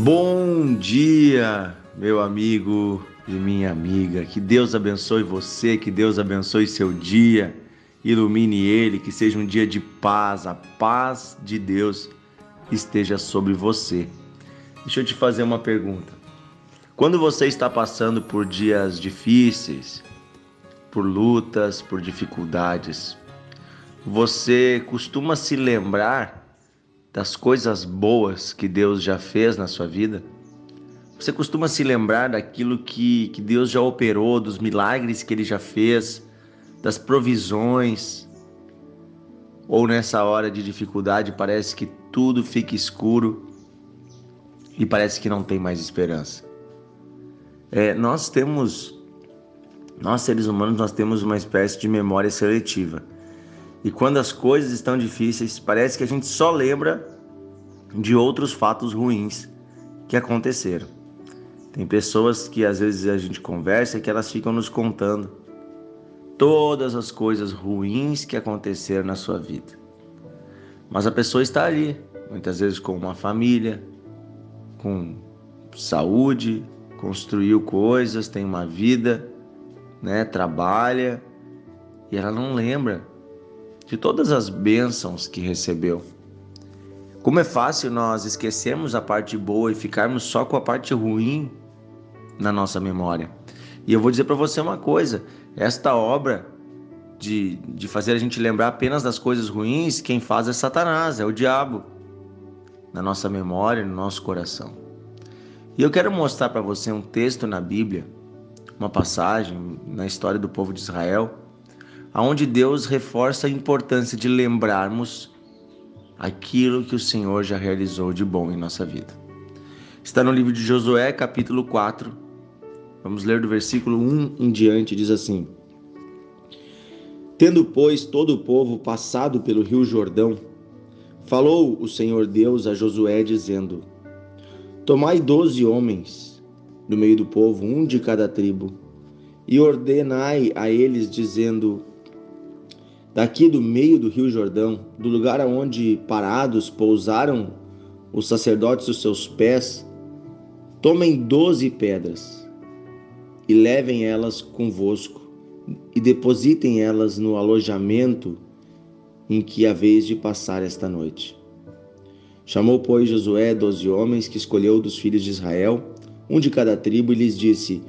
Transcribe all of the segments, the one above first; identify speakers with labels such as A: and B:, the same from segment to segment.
A: Bom dia, meu amigo e minha amiga. Que Deus abençoe você, que Deus abençoe seu dia, ilumine ele, que seja um dia de paz. A paz de Deus esteja sobre você. Deixa eu te fazer uma pergunta. Quando você está passando por dias difíceis, por lutas, por dificuldades, você costuma se lembrar das coisas boas que Deus já fez na sua vida? Você costuma se lembrar daquilo que Deus já operou, dos milagres que Ele já fez, das provisões? Ou nessa hora de dificuldade parece que tudo fica escuro e parece que não tem mais esperança? Nós seres humanos, nós temos uma espécie de memória seletiva. E quando as coisas estão difíceis, parece que a gente só lembra de outros fatos ruins que aconteceram. Tem pessoas que às vezes a gente conversa e que elas ficam nos contando todas as coisas ruins que aconteceram na sua vida. Mas a pessoa está ali, muitas vezes com uma família, com saúde, construiu coisas, tem uma vida, trabalha, e ela não lembra de todas as bênçãos que recebeu. Como é fácil nós esquecermos a parte boa e ficarmos só com a parte ruim na nossa memória. E eu vou dizer para você uma coisa: esta obra de fazer a gente lembrar apenas das coisas ruins, quem faz é Satanás, é o diabo, na nossa memória, no nosso coração. E eu quero mostrar para você um texto na Bíblia, uma passagem na história do povo de Israel, onde Deus reforça a importância de lembrarmos aquilo que o Senhor já realizou de bom em nossa vida. Está no livro de Josué, capítulo 4. Vamos ler do versículo 1 em diante, diz assim: Tendo, pois, todo o povo passado pelo rio Jordão, falou o Senhor Deus a Josué, dizendo: Tomai 12 homens do meio do povo, um de cada tribo, e ordenai a eles, dizendo: Daqui do meio do rio Jordão, do lugar aonde parados pousaram os sacerdotes os seus pés, tomem 12 pedras, e levem elas convosco, e depositem elas no alojamento em que haveis de passar esta noite. Chamou, pois, Josué 12 homens que escolheu dos filhos de Israel, um de cada tribo, e lhes disse: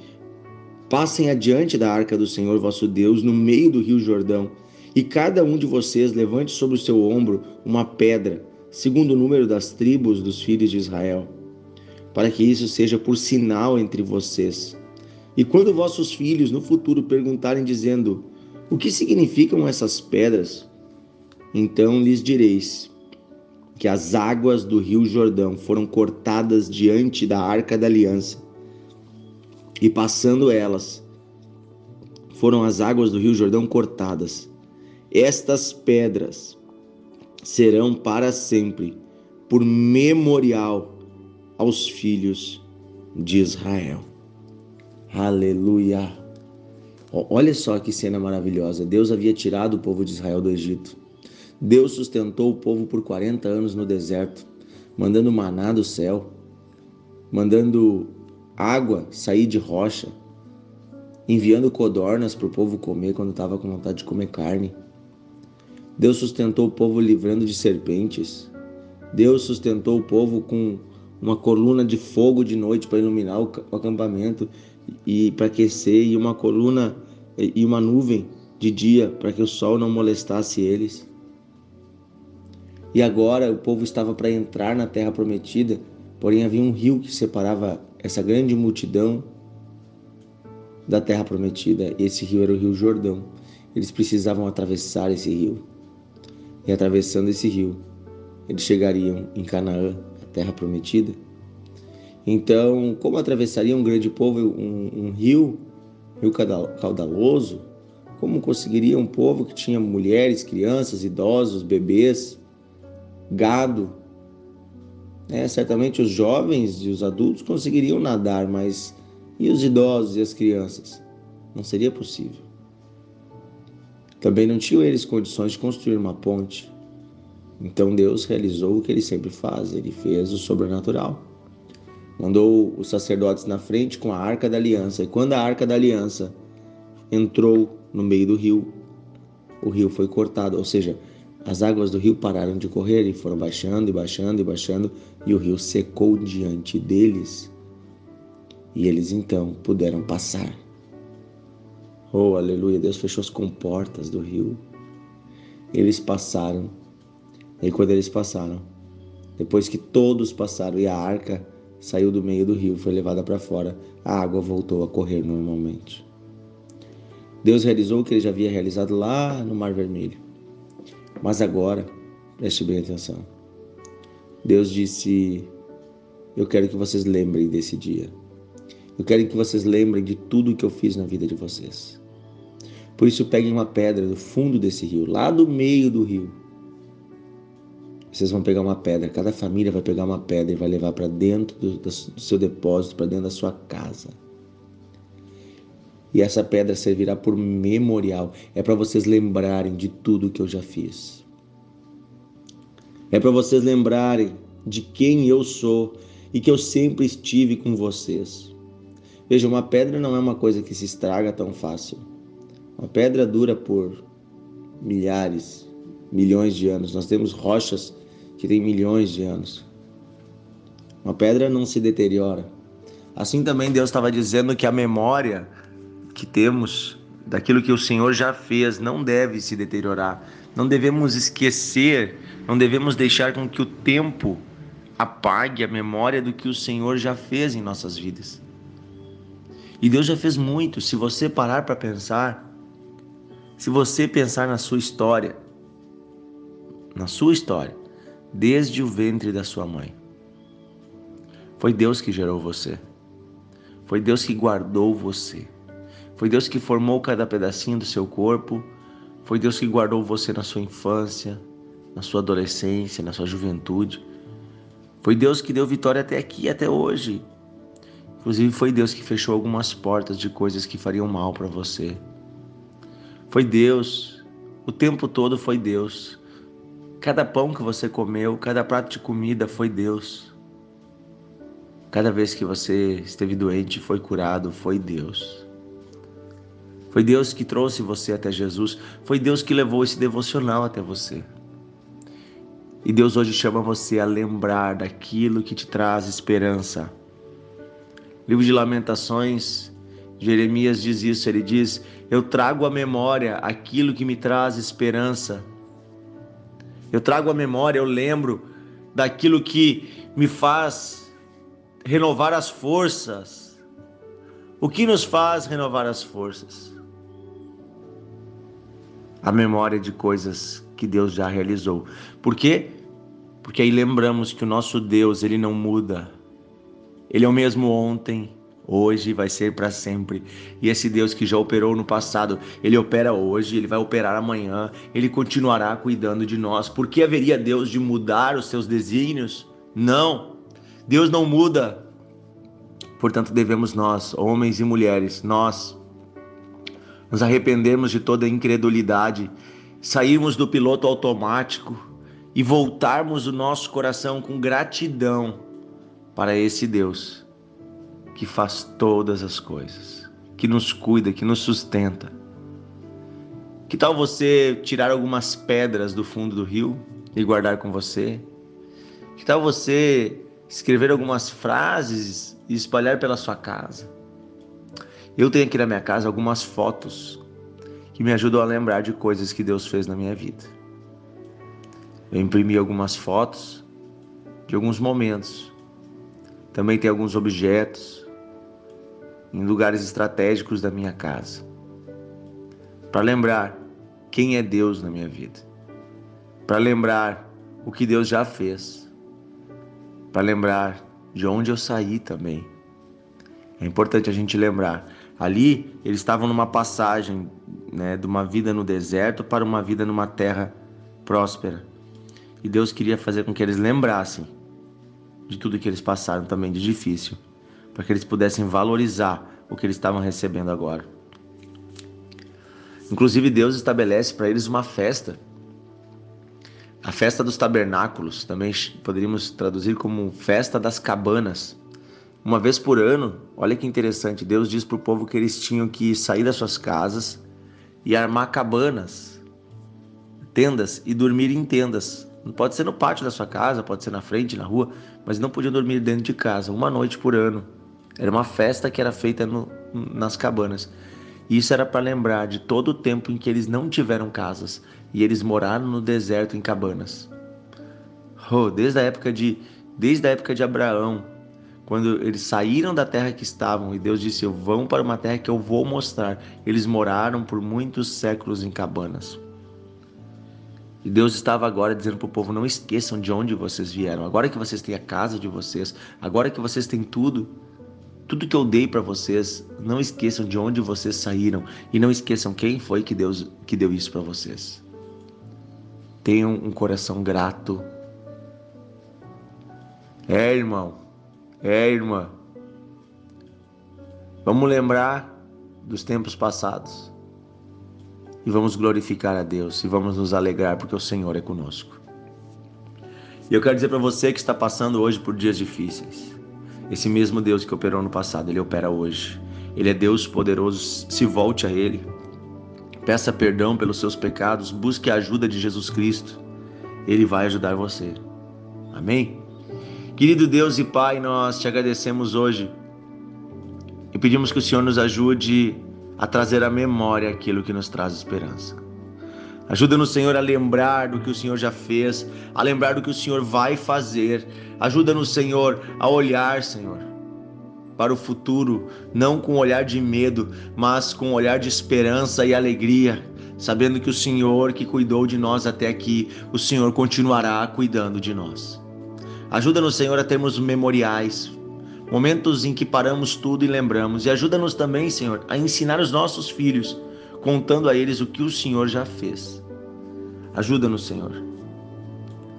A: Passem adiante da arca do Senhor vosso Deus no meio do rio Jordão, e cada um de vocês levante sobre o seu ombro uma pedra, segundo o número das tribos dos filhos de Israel, para que isso seja por sinal entre vocês. E quando vossos filhos no futuro perguntarem, dizendo: O que significam essas pedras? Então lhes direis que as águas do rio Jordão foram cortadas diante da arca da aliança, e passando elas, foram as águas do rio Jordão cortadas. Estas pedras serão para sempre por memorial aos filhos de Israel. Aleluia! Olha só que cena maravilhosa. Deus havia tirado o povo de Israel do Egito. Deus sustentou o povo por 40 anos no deserto, mandando maná do céu, mandando água sair de rocha, enviando codornas para o povo comer quando estava com vontade de comer carne. Deus sustentou o povo livrando de serpentes. Deus sustentou o povo com uma coluna de fogo de noite para iluminar o acampamento e para aquecer, e uma coluna e uma nuvem de dia para que o sol não molestasse eles. E agora o povo estava para entrar na terra prometida, porém havia um rio que separava essa grande multidão da terra prometida. Esse rio era o rio Jordão. Eles precisavam atravessar esse rio. E atravessando esse rio, eles chegariam em Canaã, a terra prometida. Então, como atravessaria um grande povo um rio caudaloso? Como conseguiria um povo que tinha mulheres, crianças, idosos, bebês, gado? Certamente os jovens e os adultos conseguiriam nadar, mas e os idosos e as crianças? Não seria possível. Também não tinham eles condições de construir uma ponte. Então Deus realizou o que Ele sempre faz, Ele fez o sobrenatural. Mandou os sacerdotes na frente com a Arca da Aliança. E quando a Arca da Aliança entrou no meio do rio, o rio foi cortado. Ou seja, as águas do rio pararam de correr e foram baixando e baixando e baixando. E o rio secou diante deles. E eles então puderam passar. Oh, aleluia, Deus fechou as comportas do rio. Eles passaram. E quando eles passaram, depois que todos passaram e a arca saiu do meio do rio, foi levada para fora, a água voltou a correr normalmente. Deus realizou o que ele já havia realizado lá no Mar Vermelho. Mas agora, preste bem atenção. Deus disse: eu quero que vocês lembrem desse dia. Eu quero que vocês lembrem de tudo que eu fiz na vida de vocês. Por isso, peguem uma pedra do fundo desse rio, lá do meio do rio. Vocês vão pegar uma pedra, cada família vai pegar uma pedra e vai levar para dentro do seu depósito, para dentro da sua casa. E essa pedra servirá por memorial. É para vocês lembrarem de tudo que eu já fiz. É para vocês lembrarem de quem eu sou e que eu sempre estive com vocês. Veja, uma pedra não é uma coisa que se estraga tão fácil. Uma pedra dura por milhares, milhões de anos. Nós temos rochas que têm milhões de anos. Uma pedra não se deteriora. Assim também Deus estava dizendo que a memória que temos daquilo que o Senhor já fez não deve se deteriorar. Não devemos esquecer, não devemos deixar com que o tempo apague a memória do que o Senhor já fez em nossas vidas. E Deus já fez muito. Se você parar para pensar, se você pensar na sua história, desde o ventre da sua mãe, foi Deus que gerou você. Foi Deus que guardou você. Foi Deus que formou cada pedacinho do seu corpo. Foi Deus que guardou você na sua infância, na sua adolescência, na sua juventude. Foi Deus que deu vitória até aqui, até hoje. Inclusive foi Deus que fechou algumas portas de coisas que fariam mal para você. Foi Deus, o tempo todo foi Deus. Cada pão que você comeu, cada prato de comida foi Deus. Cada vez que você esteve doente, foi curado, foi Deus. Foi Deus que trouxe você até Jesus. Foi Deus que levou esse devocional até você. E Deus hoje chama você a lembrar daquilo que te traz esperança. Livro de Lamentações, Jeremias diz isso, ele diz: eu trago à memória aquilo que me traz esperança. Eu trago à memória, eu lembro daquilo que me faz renovar as forças. O que nos faz renovar as forças? A memória de coisas que Deus já realizou. Por quê? Porque aí lembramos que o nosso Deus, ele não muda. Ele é o mesmo ontem, hoje e vai ser para sempre. E esse Deus que já operou no passado, ele opera hoje, ele vai operar amanhã, ele continuará cuidando de nós. Por que haveria Deus de mudar os seus desígnios? Não, Deus não muda. Portanto, devemos nós, homens e mulheres, nós nos arrependermos de toda a incredulidade, sairmos do piloto automático e voltarmos o nosso coração com gratidão para esse Deus que faz todas as coisas, que nos cuida, que nos sustenta. Que tal você tirar algumas pedras do fundo do rio e guardar com você? Que tal você escrever algumas frases e espalhar pela sua casa? Eu tenho aqui na minha casa algumas fotos que me ajudam a lembrar de coisas que Deus fez na minha vida. Eu imprimi algumas fotos de alguns momentos. Também tem alguns objetos em lugares estratégicos da minha casa, para lembrar quem é Deus na minha vida, para lembrar o que Deus já fez, para lembrar de onde eu saí também. É importante a gente lembrar. Ali eles estavam numa passagem, de uma vida no deserto para uma vida numa terra próspera. E Deus queria fazer com que eles lembrassem de tudo que eles passaram também de difícil, para que eles pudessem valorizar o que eles estavam recebendo agora. Inclusive Deus estabelece para eles uma festa, a festa dos tabernáculos, também poderíamos traduzir como festa das cabanas, Uma vez por ano, olha que interessante, Deus diz para o povo que eles tinham que sair das suas casas e armar cabanas, tendas e dormir em tendas. Não pode ser no pátio da sua casa, pode ser na frente, na rua, mas não podiam dormir dentro de casa, uma noite por ano. Era uma festa que era feita nas cabanas. E isso era para lembrar de todo o tempo em que eles não tiveram casas e eles moraram no deserto em cabanas. Desde a época de Abraão, quando eles saíram da terra que estavam e Deus disse: vão para uma terra que eu vou mostrar. Eles moraram por muitos séculos em cabanas. E Deus estava agora dizendo para o povo: não esqueçam de onde vocês vieram. Agora que vocês têm a casa de vocês, agora que vocês têm tudo que eu dei para vocês, não esqueçam de onde vocês saíram e não esqueçam quem foi que deu isso para vocês. Tenham um coração grato. Irmão, irmã, vamos lembrar dos tempos passados e vamos glorificar a Deus e vamos nos alegrar porque o Senhor é conosco. E eu quero dizer para você que está passando hoje por dias difíceis, esse mesmo Deus que operou no passado, Ele opera hoje. Ele é Deus poderoso, se volte a Ele, peça perdão pelos seus pecados, busque a ajuda de Jesus Cristo, Ele vai ajudar você. Amém? Querido Deus e Pai, nós te agradecemos hoje e pedimos que o Senhor nos ajude a trazer à memória aquilo que nos traz esperança. Ajuda-nos, Senhor, a lembrar do que o Senhor já fez, a lembrar do que o Senhor vai fazer. Ajuda-nos, Senhor, a olhar, Senhor, para o futuro, não com um olhar de medo, mas com um olhar de esperança e alegria, sabendo que o Senhor que cuidou de nós até aqui, o Senhor continuará cuidando de nós. Ajuda-nos, Senhor, a termos memoriais, momentos em que paramos tudo e lembramos. E ajuda-nos também, Senhor, a ensinar os nossos filhos, contando a eles o que o Senhor já fez. Ajuda-nos, Senhor,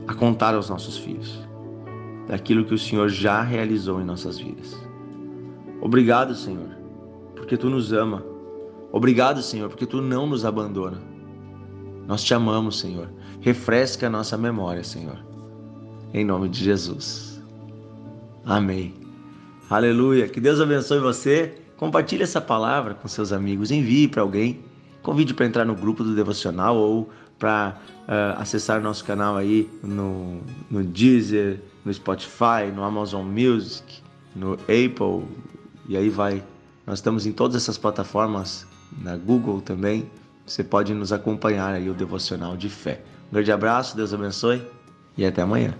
A: a contar aos nossos filhos daquilo que o Senhor já realizou em nossas vidas. Obrigado, Senhor, porque Tu nos ama. Obrigado, Senhor, porque Tu não nos abandona. Nós Te amamos, Senhor. Refresca a nossa memória, Senhor. Em nome de Jesus. Amém. Aleluia. Que Deus abençoe você. Compartilhe essa palavra com seus amigos. Envie para alguém. Convide para entrar no grupo do Devocional ou para acessar nosso canal aí no Deezer, no Spotify, no Amazon Music, no Apple, e aí vai. Nós estamos em todas essas plataformas, na Google também. Você pode nos acompanhar aí o Devocional de Fé. Um grande abraço, Deus abençoe e até amanhã.